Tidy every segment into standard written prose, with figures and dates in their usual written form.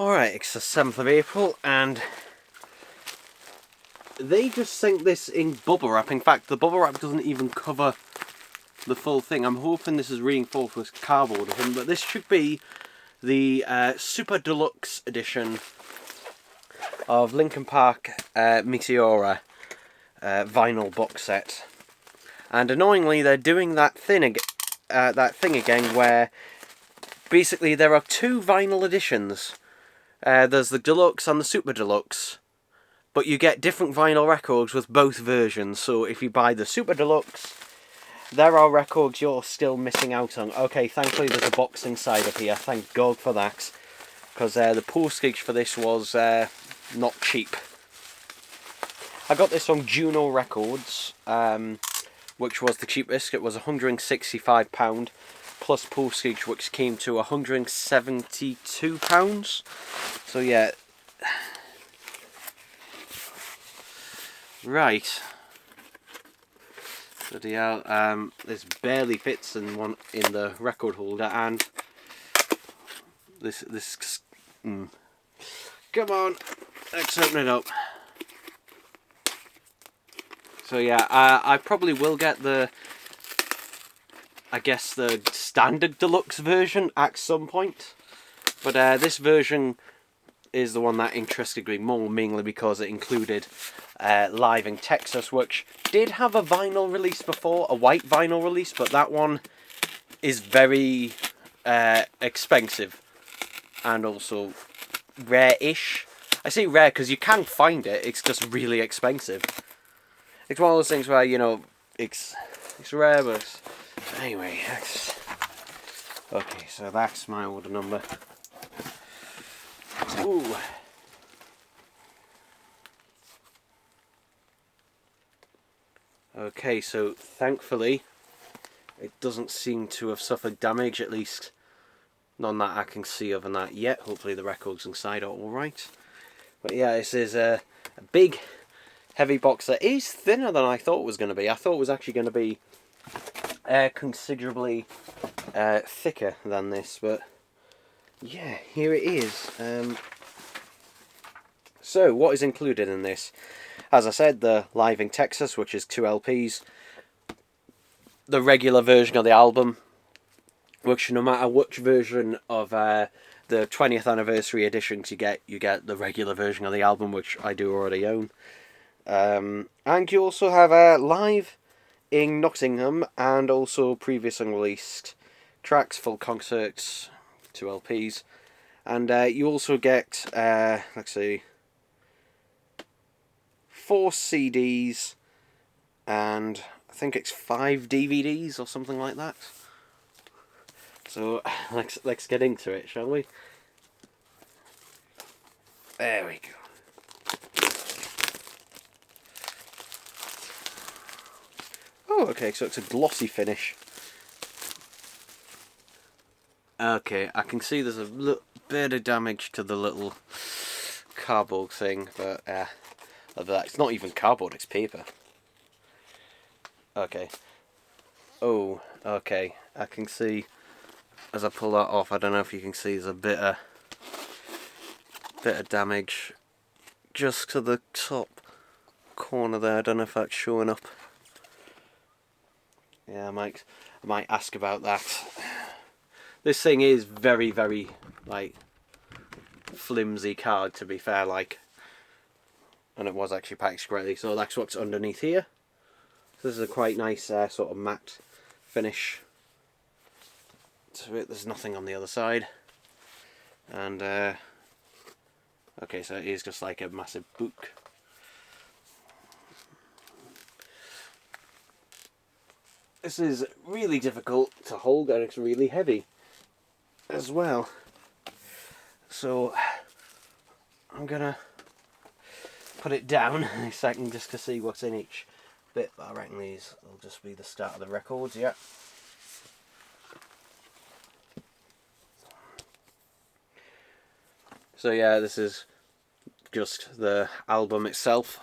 Alright, it's the 7th of April and they just sent this in bubble wrap. In fact, the bubble wrap doesn't even cover the full thing. I'm hoping this is reinforced with cardboard or something, but this should be the Super Deluxe edition of Linkin Park Meteora vinyl box set. And annoyingly, they're doing that thing again where basically there are two vinyl editions. There's the Deluxe and the Super Deluxe, but you get different vinyl records with both versions. So if you buy the Super Deluxe, there are records you're still missing out on. Okay, thankfully there's a box inside of here, thank God for that, because the postage for this was not cheap. I got this from Juno Records, which was the cheapest. It was £165 plus postage, which came to £172. So yeah, right. Bloody hell, this barely fits in the record holder, and this come on, let's open it up. So yeah, I probably will get the standard deluxe version at some point, but this version is the one that interested me more, mainly because it included Live in Texas, which did have a vinyl release before, a white vinyl release, but that one is very expensive and also rare-ish. I say rare because you can find it, it's just really expensive. It's one of those things where, you know, it's rare, but anyway, okay, so that's my order number. Ooh. Okay, so thankfully it doesn't seem to have suffered damage, at least none that I can see other than that yet. Hopefully the records inside are alright. But yeah, this is a big, heavy box that is thinner than I thought it was going to be. I thought it was actually going to be considerably thicker than this, but yeah, here it is. So, what is included in this? As I said, the Live in Texas, which is 2 LPs. The regular version of the album, which no matter which version of the 20th anniversary editions you get the regular version of the album, which I do already own. And you also have Live in Nottingham, and also previous unreleased tracks, full concerts, 2 LPs. And you also get, let's see, 4 CDs, and I think it's 5 DVDs or something like that. So let's get into it, shall we? There we go. Oh, okay, so it's a glossy finish. Okay, I can see there's a little bit of damage to the little cardboard thing, but it's not even cardboard, it's paper. Okay. Oh, okay. I can see, as I pull that off, I don't know if you can see, there's a bit of damage just to the top corner there. I don't know if that's showing up. Yeah, I might ask about that. This thing is very, very, like, flimsy card, to be fair, like, and it was actually packaged correctly. So that's what's underneath here. So this is a quite nice sort of matte finish to it. There's nothing on the other side, and okay, so it is just like a massive book. This is really difficult to hold, and it's really heavy as well. So I'm gonna put it down in a second just to see what's in each bit, but I reckon these will just be the start of the records, yeah. So yeah, this is just the album itself.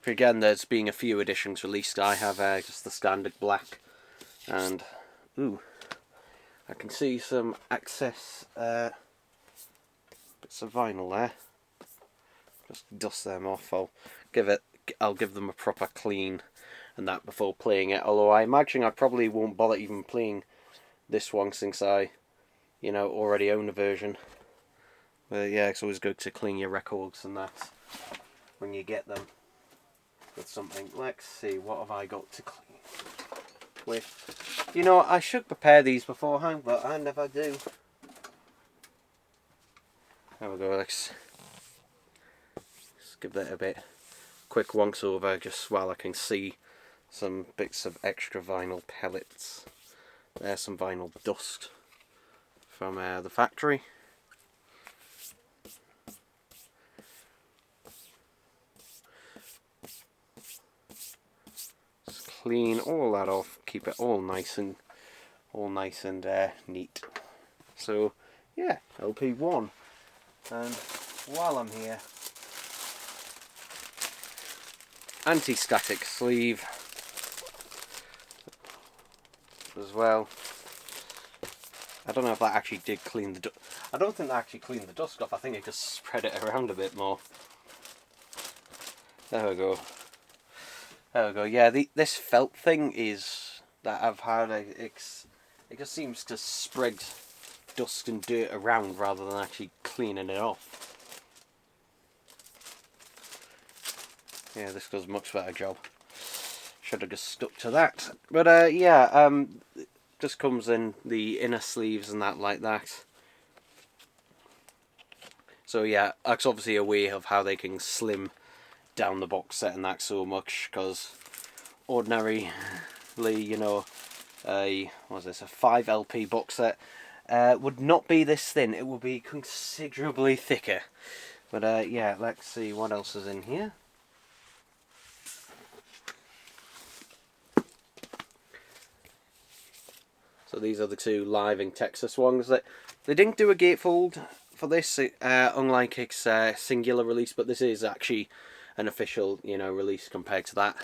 Again, there's been a few editions released. I have just the standard black, and ooh, I can see some excess bits of vinyl there. Just dust them off. I'll give them a proper clean and that before playing it. Although I imagine I probably won't bother even playing this one since I, you know, already own a version. But yeah, it's always good to clean your records and that when you get them with something. Let's see, what have I got to clean with? You know, I should prepare these beforehand, but I never do. There we go, let's give that a bit quick once over just while I can see some bits of extra vinyl pellets. There's some vinyl dust from the factory. Just clean all that off, keep it all nice and neat. So yeah, LP1. And while I'm here, anti-static sleeve as well. I don't know if that actually did clean the dust. I don't think that actually cleaned the dust off. I think it just spread it around a bit more. There we go. There we go. Yeah, this felt thing is that I've had. It just seems to spread dust and dirt around rather than actually cleaning it off. Yeah, this does a much better job. Should have just stuck to that. But yeah, it just comes in the inner sleeves and that like that. So yeah, that's obviously a way of how they can slim down the box set and that so much, because ordinarily, you know, what was this, a 5 LP box set would not be this thin. It would be considerably thicker. But yeah, let's see what else is in here. So these are the two live in Texas ones. They didn't do a gatefold for this, unlike its singular release, but this is actually an official, you know, release compared to that.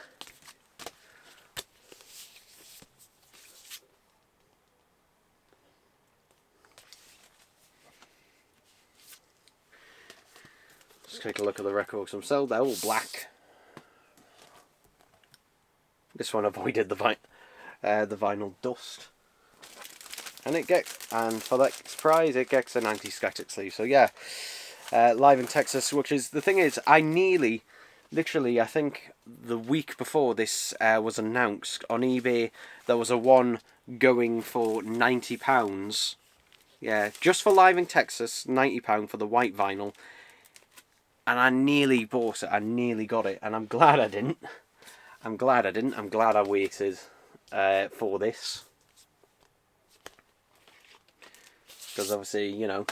Just take a look at the records themselves. They're all black. This one avoided the vinyl dust. And for that prize, it gets an anti-static sleeve. So yeah, live in Texas, which is, the thing is, literally, I think the week before this was announced on eBay, there was a one going for £90. Yeah, just for live in Texas, £90 for the white vinyl. And I nearly bought it. I nearly got it, and I'm glad I didn't. I'm glad I waited for this. Because obviously, you know,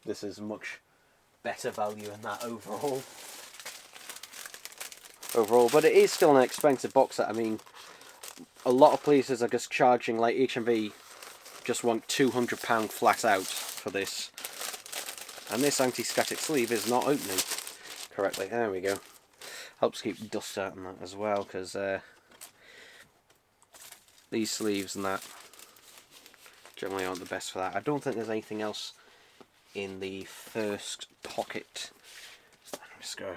this is much better value in that overall. But it is still an expensive box set. I mean, a lot of places are just charging, like H&B, just want £200 flat out for this. And this anti-static sleeve is not opening correctly. There we go. Helps keep dust out and that as well, because these sleeves and that generally aren't the best for that. I don't think there's anything else in the first pocket. Let's go.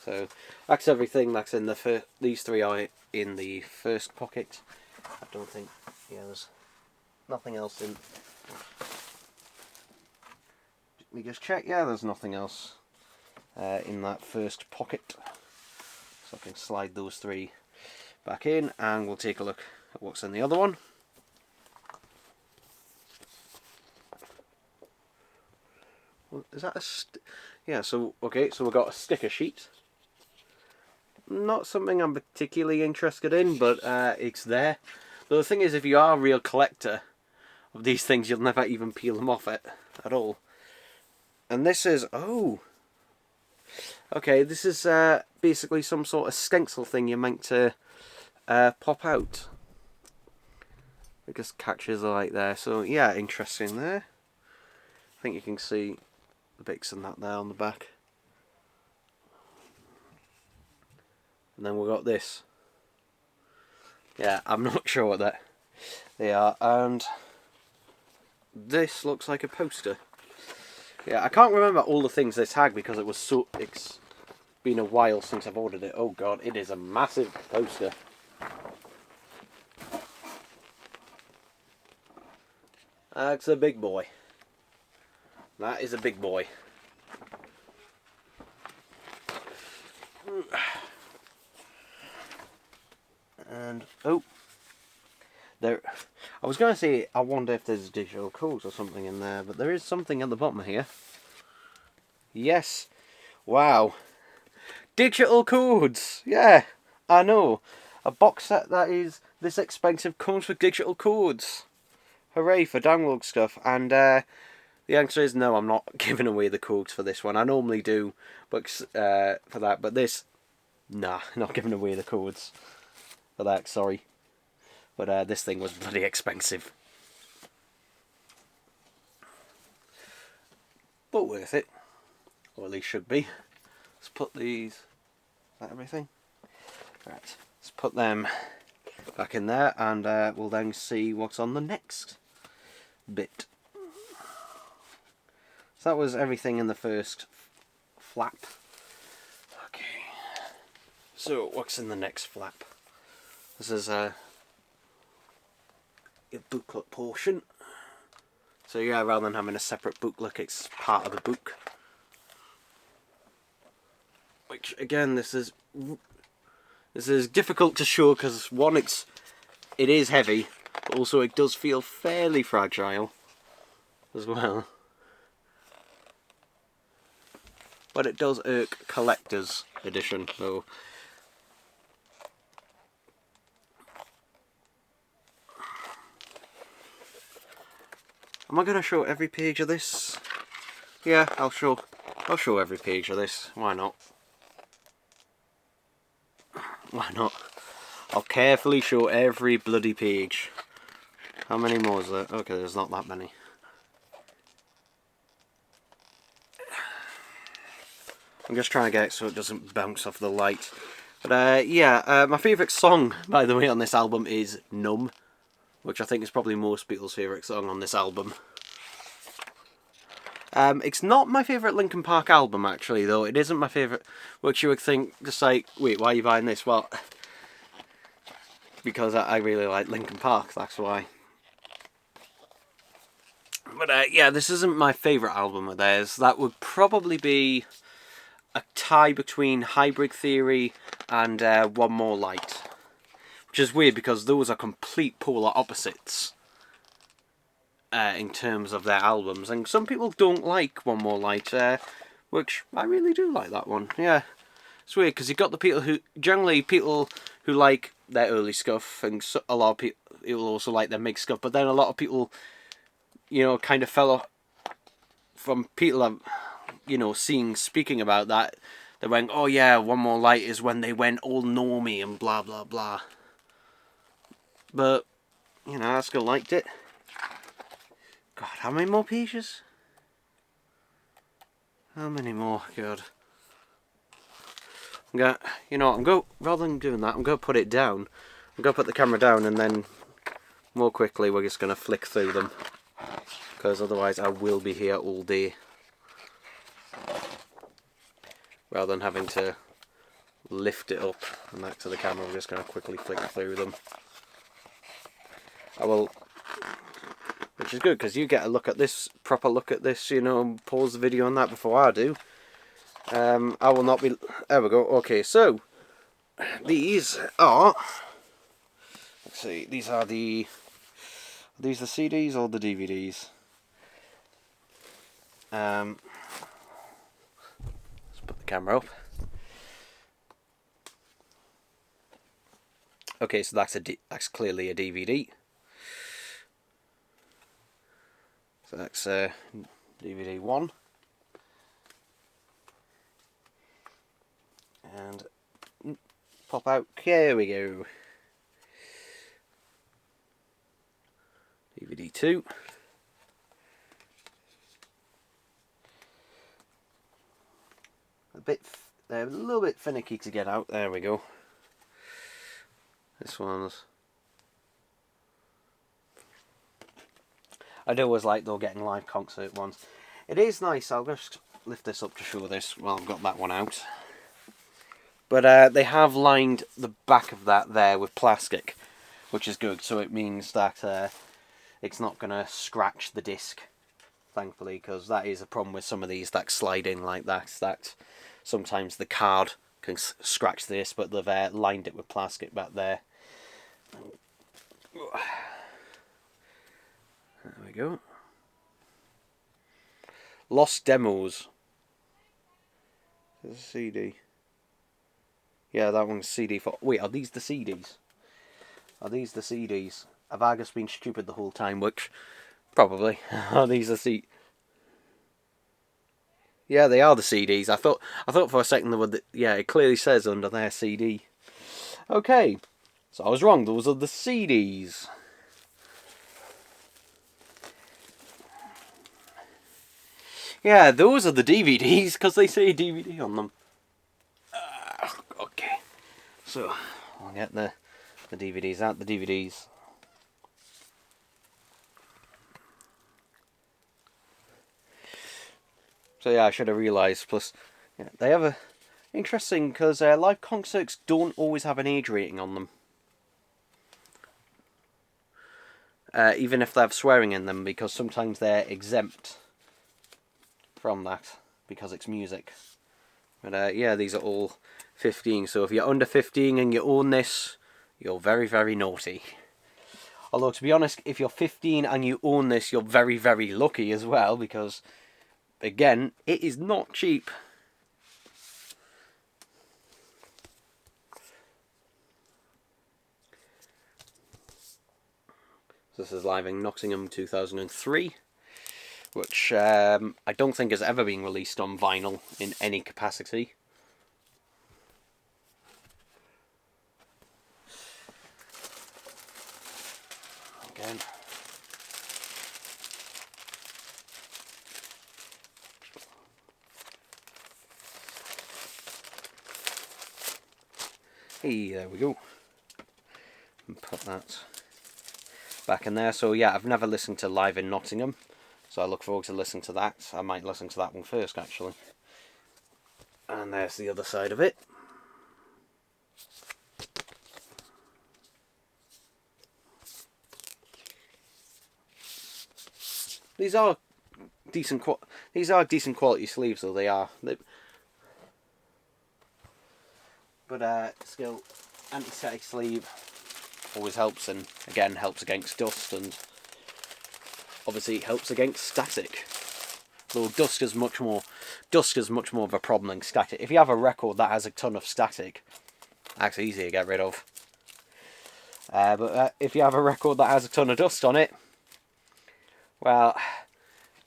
So that's everything that's in the first. These three are in the first pocket. I don't think. Yeah, there's nothing else in. Let me just check. Yeah, there's nothing else in that first pocket. So I can slide those three back in, and we'll take a look at what's in the other one. Is that a yeah, so okay, so we've got a sticker sheet. Not something I'm particularly interested in, but it's there. But the thing is, if you are a real collector of these things, you'll never even peel them off it at all. And this is, oh, okay, this is basically some sort of stencil thing you're meant to pop out. It just catches the light there, so yeah, interesting there. I think you can see the bits and that there on the back. And then we've got this. Yeah, I'm not sure what they are. And this looks like a poster. Yeah, I can't remember all the things this had because it's been a while since I've ordered it. Oh god, it is a massive poster. That's a big boy. That is a big boy. And oh, there. I was going to say I wonder if there's digital codes or something in there, but there is something at the bottom here. Yes. Wow. Digital codes. Yeah, I know. A box set that is this expensive comes with digital codes. Hooray for download stuff. And the answer is no, I'm not giving away the codes for this one. I normally do, but for that. But this, nah, not giving away the codes for that. Sorry, but this thing was bloody expensive, but worth it, or at least should be. Let's put these. Is that everything? Right. Let's put them back in there, and we'll then see what's on the next bit. So that was everything in the first flap. Okay. So what's in the next flap? This is a booklet portion. So yeah, rather than having a separate booklet, it's part of the book. Which again, this is difficult to show because one, it is heavy, but also it does feel fairly fragile as well. But it does irk collector's edition, though. Am I going to show every page of this? Yeah, I'll show every page of this. Why not? Why not? I'll carefully show every bloody page. How many more is there? Okay, there's not that many. I'm just trying to get it so it doesn't bounce off the light. But yeah, my favourite song, by the way, on this album is Numb, which I think is probably most people's favourite song on this album. It's not my favourite Linkin Park album, actually, though. It isn't my favourite, which you would think, just like, wait, why are you buying this? Well, because I really like Linkin Park, that's why. But yeah, this isn't my favourite album of theirs. That would probably be a tie between Hybrid Theory and One More Light. Which is weird because those are complete polar opposites in terms of their albums. And some people don't like One More Light, which I really do like that one. Yeah, it's weird because you've got the people who, generally people who like their early stuff, and a lot of people also like their mid stuff, but then a lot of people, you know, kind of fell off from people I've, you know, speaking about that. They went, oh yeah, One More Light is when they went all normie and blah blah blah. But, you know, I still liked it. God, how many more pages? How many more? God. Rather than doing that, I'm going to put it down. I'm going to put the camera down, and then more quickly we're just going to flick through them. Because otherwise I will be here all day. Rather than having to lift it up and back to the camera, we're just going to quickly flick through them. I will, which is good because you get a look at this, proper look at this, you know, and pause the video on that before I do. I will not be, there we go. Okay, so these are, let's see, these are the CDs or the DVDs? Let's put the camera up. Okay, so that's clearly a DVD. So that's DVD 1. And pop out. Here we go. DVD 2. They're a little bit finicky to get out. There we go. This one's. I do always like though getting live concert ones. It is nice. I'll just lift this up to show this while I've got that one out. But they have lined the back of that there with plastic, which is good. So it means that it's not going to scratch the disc, thankfully, because that is a problem with some of these that slide in like that. That sometimes the card can scratch this, but they've lined it with plastic back there. There we go. Lost Demos. There's a CD. Yeah, that one's CD for... Wait, are these the CDs? Are these the CDs? Have I just been stupid the whole time? Which, probably. Are these the CD? Yeah, they are the CDs. I thought for a second they were... Yeah, it clearly says under there CD. Okay. So I was wrong. Those are the CDs. Yeah, those are the DVDs because they say DVD on them. Okay. So I'll get the DVDs out. The DVDs. So yeah, I should have realised. Plus, yeah, they have a interesting because live concerts don't always have an age rating on them. Even if they have swearing in them, because sometimes they're exempt from that because it's music. But yeah, these are all 15. So if you're under 15 and you own this, you're very, very naughty. Although to be honest, if you're 15 and you own this, you're very, very lucky as well, because again, it is not cheap. This is live in Nottingham 2003, which I don't think has ever been released on vinyl in any capacity. Again. Hey, there we go. And put that back in there. So yeah, I've never listened to Live in Nottingham, so I look forward to listening to that. I might listen to that one first, actually. And there's the other side of it. These are decent quality sleeves, though they are. But still, anti-static sleeve always helps, and again helps against dust, and obviously helps against static. Though dust is much more of a problem than static. If you have a record that has a ton of static, that's easy to get rid of. But if you have a record that has a ton of dust on it, well,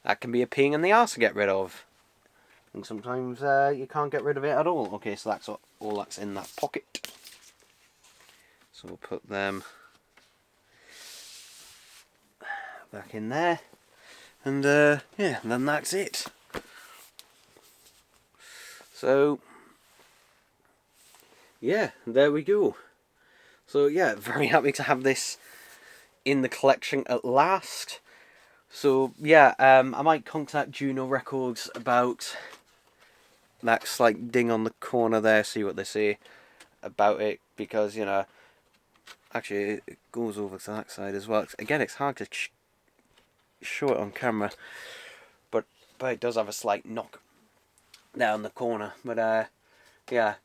that can be a pain in the arse to get rid of. And sometimes you can't get rid of it at all. Okay, so that's all that's in that pocket. So we'll put them back in there. And yeah, then that's it. So yeah, there we go. So yeah, very happy to have this in the collection at last. So yeah, I might contact Juno Records about that slight ding on the corner there, see what they say about it, because, you know, actually it goes over to that side as well. Again, it's hard to show it on camera, but it does have a slight knock down the corner. But yeah,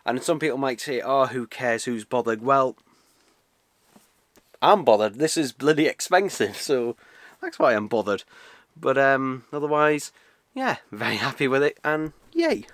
and some people might say, oh, who cares, who's bothered? Well, I'm bothered. This is bloody expensive, so that's why I'm bothered. But otherwise, yeah, very happy with it, and yay.